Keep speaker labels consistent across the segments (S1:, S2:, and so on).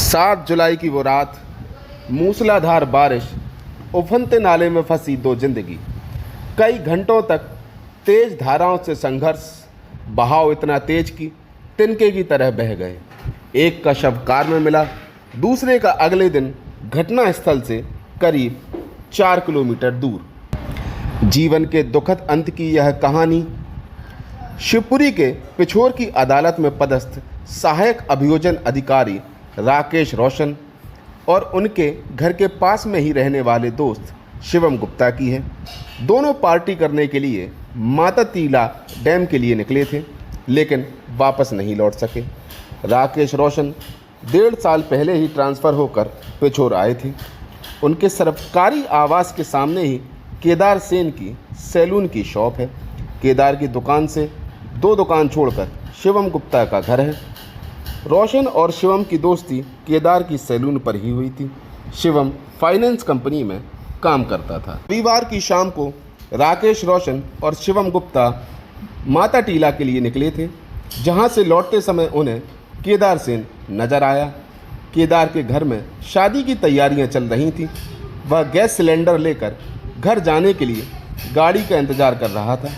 S1: 7 जुलाई की वो रात, मूसलाधार बारिश, उफनते नाले में फंसी दो जिंदगी। कई घंटों तक तेज धाराओं से संघर्ष, बहाव इतना तेज कि तिनके की तरह बह गए। एक का शव कार में मिला, दूसरे का अगले दिन घटना स्थल से करीब 4 किलोमीटर दूर। जीवन के दुखद अंत की यह कहानी शिवपुरी के पिछोर की अदालत में पदस्थ सहायक अभियोजन अधिकारी राकेश रोशन और उनके घर के पास में ही रहने वाले दोस्त शिवम गुप्ता की है। दोनों पार्टी करने के लिए माता टीला डैम के लिए निकले थे, लेकिन वापस नहीं लौट सके। राकेश रोशन 1.5 साल पहले ही ट्रांसफ़र होकर पिछोर आए थे। उनके सरकारी आवास के सामने ही केदार सेन की सैलून की शॉप है। केदार की दुकान से 2 दुकान छोड़कर शिवम गुप्ता का घर है। रोशन और शिवम की दोस्ती केदार की सैलून पर ही हुई थी। शिवम फाइनेंस कंपनी में काम करता था। रविवार की शाम को राकेश रोशन और शिवम गुप्ता माता टीला के लिए निकले थे, जहां से लौटते समय उन्हें केदार सेन नजर आया। केदार के घर में शादी की तैयारियां चल रही थीं। वह गैस सिलेंडर लेकर घर जाने के लिए गाड़ी का इंतजार कर रहा था।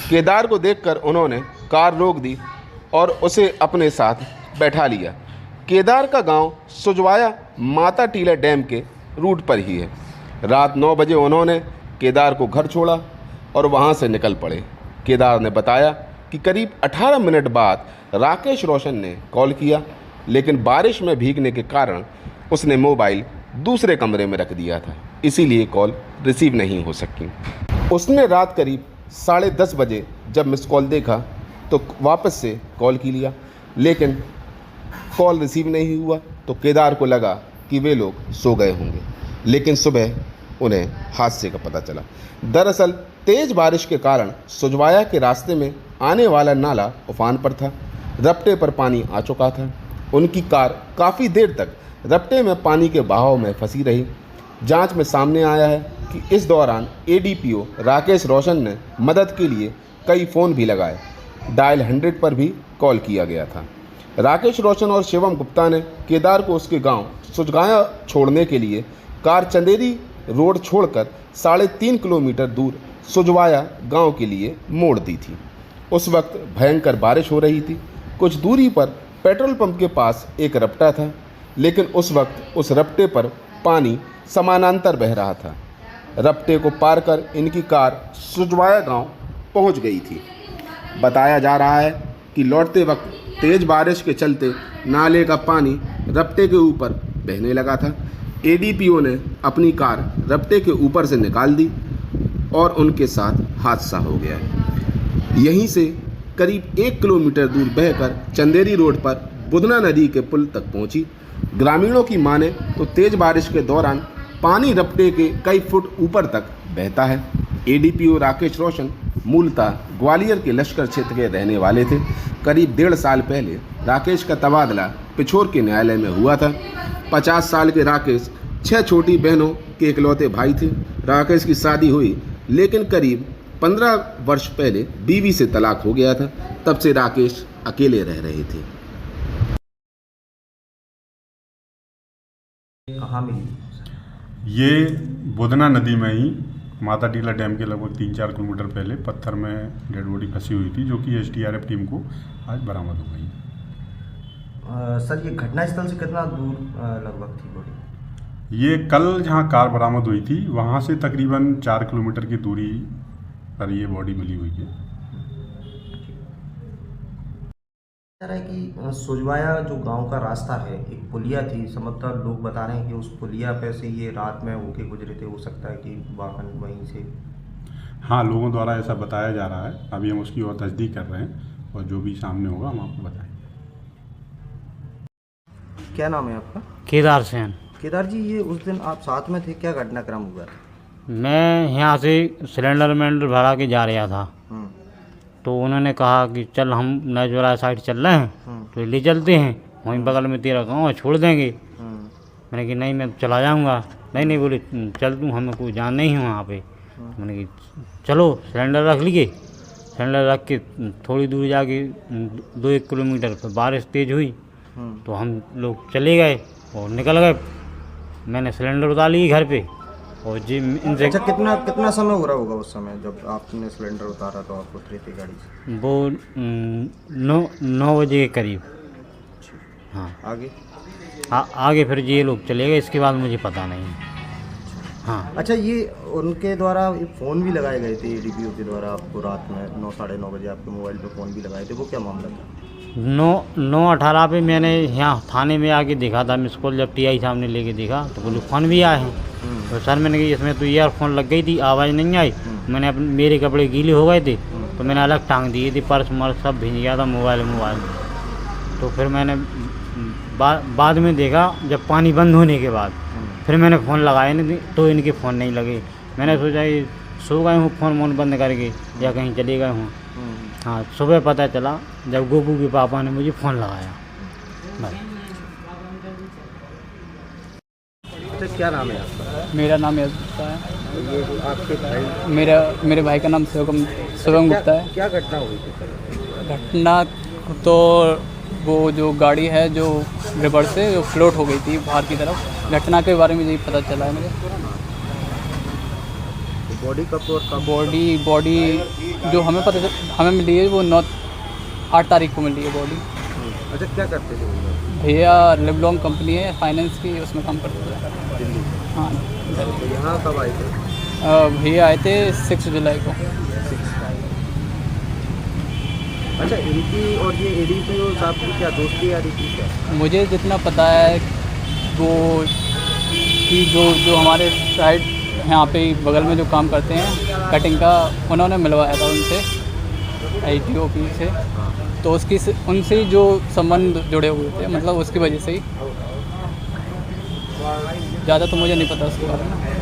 S1: केदार को देखकर उन्होंने कार रोक दी और उसे अपने साथ बैठा लिया। केदार का गांव सुजवाया माता टीला डैम के रूट पर ही है। रात 9 बजे उन्होंने केदार को घर छोड़ा और वहां से निकल पड़े। केदार ने बताया कि करीब 18 मिनट बाद राकेश रोशन ने कॉल किया, लेकिन बारिश में भीगने के कारण उसने मोबाइल दूसरे कमरे में रख दिया था, इसीलिए कॉल रिसीव नहीं हो सकी। उसने रात करीब 10:30 बजे जब मिस कॉल देखा तो वापस से कॉल की लिया, लेकिन कॉल रिसीव नहीं हुआ। तो केदार को लगा कि वे लोग सो गए होंगे, लेकिन सुबह उन्हें हादसे का पता चला। दरअसल तेज बारिश के कारण सुजवाया के रास्ते में आने वाला नाला उफान पर था। रपटे पर पानी आ चुका था। उनकी कार काफ़ी देर तक रपटे में पानी के बहाव में फंसी रही। जांच में सामने आया है कि इस दौरान एडीपीओ राकेश रोशन ने मदद के लिए कई फ़ोन भी लगाए। डायल 100 पर भी कॉल किया गया था। राकेश रोशन और शिवम गुप्ता ने केदार को उसके गांव सुजगाया छोड़ने के लिए कार चंदेरी रोड छोड़कर 3.5 किलोमीटर दूर सुजवाया गांव के लिए मोड़ दी थी। उस वक्त भयंकर बारिश हो रही थी। कुछ दूरी पर पेट्रोल पंप के पास एक रपटा था, लेकिन उस वक्त उस रपटे पर पानी समानांतर बह रहा था। रपटे को पार कर इनकी कार सुजवाया गांव पहुंच गई थी। बताया जा रहा है कि लौटते वक्त तेज बारिश के चलते नाले का पानी रपटे के ऊपर बहने लगा था। एडीपीओ ने अपनी कार रपटे के ऊपर से निकाल दी और उनके साथ हादसा हो गया। यहीं से करीब 1 किलोमीटर दूर बहकर चंदेरी रोड पर बुधना नदी के पुल तक पहुंची। ग्रामीणों की माने तो तेज बारिश के दौरान पानी रपटे के कई फुट ऊपर तक बहता है। एडीपीओ राकेश रोशन मूलतः ग्वालियर के लश्कर क्षेत्र के रहने वाले थे। करीब 1.5 साल पहले राकेश का तबादला पिछोर के न्यायालय में हुआ था। 50 साल के राकेश 6 छोटी बहनों के इकलौते भाई थे। राकेश की शादी हुई, लेकिन करीब 15 वर्ष पहले बीवी से तलाक हो गया था। तब से राकेश अकेले रह रहे थे।
S2: कहाँ मिली?
S3: ये बुधना नदी में ही माता टीला डैम के लगभग 3-4 किलोमीटर पहले पत्थर में डेड बॉडी फंसी हुई थी, जो कि एसडीआरएफ टीम को आज बरामद हो गई।
S2: सर, ये घटनास्थल से कितना दूर लगभग थी बॉडी?
S3: ये कल जहाँ कार बरामद हुई थी वहाँ से तकरीबन 4 किलोमीटर की दूरी पर ये बॉडी मिली हुई है।
S2: कह रहा है कि सुजवाया जो गांव का रास्ता है, एक पुलिया थी, समझदार लोग बता रहे हैं कि उस पुलिया पे से ये रात में होके गुजरे थे। हो सकता है कि वाहन वहीं से।
S3: हाँ, लोगों द्वारा ऐसा बताया जा रहा है। अभी हम उसकी और तस्दीक कर रहे हैं और जो भी सामने होगा हम आपको बताएंगे।
S2: क्या नाम है आपका?
S4: केदार सेन।
S2: केदार जी, ये उस दिन आप साथ में थे, क्या घटनाक्रम हुआ था?
S4: मैं यहाँ से सिलेंडर भरा के जा रहा था, तो उन्होंने कहा कि चल हम नजवाला साइड चल रहे हैं, तो ले चलते हैं, वहीं बगल में तेरा गाँव है, छोड़ देंगे। मैंने कि नहीं, मैं चला जाऊँगा। नहीं बोले चल तू, हमें कोई जान नहीं है वहाँ पे। मैंने कि चलो, सिलेंडर रख लिए। सिलेंडर रख के थोड़ी दूर जाके 2-1 किलोमीटर पर बारिश तेज़ हुई, तो हम लोग चले गए। और निकल गए। मैंने सिलेंडर उतार ली घर पे और जी इनसे
S2: अच्छा, कितना समय हो रहा होगा उस समय जब आपने सिलेंडर उतारा तो आप उतरे थे गाड़ी से?
S4: वो 9 बजे के करीब। हाँ
S2: आगे?
S4: आगे फिर जी ये लोग चले गए, इसके बाद मुझे पता नहीं। हाँ
S2: अच्छा, ये उनके द्वारा ये फ़ोन भी लगाए गए थे एडीपीओ के द्वारा आपको रात में 9 साढ़े 9 बजे आपके मोबाइल पे फ़ोन भी लगाए थे, वो क्या मामला था?
S4: 9:18 पे मैंने यहाँ थाने में आके देखा था मिस कॉल, जब टीआई सामने लेके देखा तो बोले फ़ोन भी आए हैं। तो सर मैंने कहा इसमें तो ईयरफोन लग गई थी, आवाज़ नहीं आई। मैंने अपने मेरे कपड़े गीले हो गए थे तो मैंने अलग टांग दिए थे, पर्स मर्स सब भीग गया था, मोबाइल। तो फिर मैंने बाद में देखा जब पानी बंद होने के बाद फिर मैंने फ़ोन लगाए नहीं तो इनके फ़ोन नहीं लगे। मैंने सोचा ये सो गए हूँ फ़ोन बंद करके या कहीं चले गए हूँ। हाँ सुबह पता चला जब गोपू के पापा ने मुझे फ़ोन लगाया। बस।
S2: अच्छा, क्या नाम है आपका?
S5: मेरा नाम यश गुप्ता है।
S2: ये जो आपके भाई,
S5: मेरे भाई का नाम शिवम गुप्ता है।
S2: क्या घटना हुई थी?
S5: घटना तो वो जो गाड़ी है जो रिवर से जो फ्लोट हो गई थी बाहर की तरफ, घटना के बारे में यही पता चला है मुझे।
S2: बॉडी कब और कब?
S5: बॉडी जो हमें मिली है वो 8 तारीख को मिली है बॉडी।
S2: अच्छा, क्या करते थे वो लोग?
S5: भैया लिवलॉन्ग कंपनी है फाइनेंस की, उसमें काम करते थे।
S2: दिल्ली?
S5: हाँ
S2: तो यहाँ कब आए थे?
S5: भैया आए थे 6 जुलाई को।
S2: अच्छा, इनकी और ये एडीपीओ साहब की क्या दोस्ती यारी थी क्या?
S5: मुझे जितना पता है वो कि जो हमारे साइड यहाँ पे बगल में जो काम करते हैं कटिंग का, उन्होंने मिलवाया था उनसे ITOP से, तो उनसे ही जो संबंध जुड़े हुए थे, मतलब उसकी वजह से ही। ज़्यादा तो मुझे नहीं पता उसके बारे में।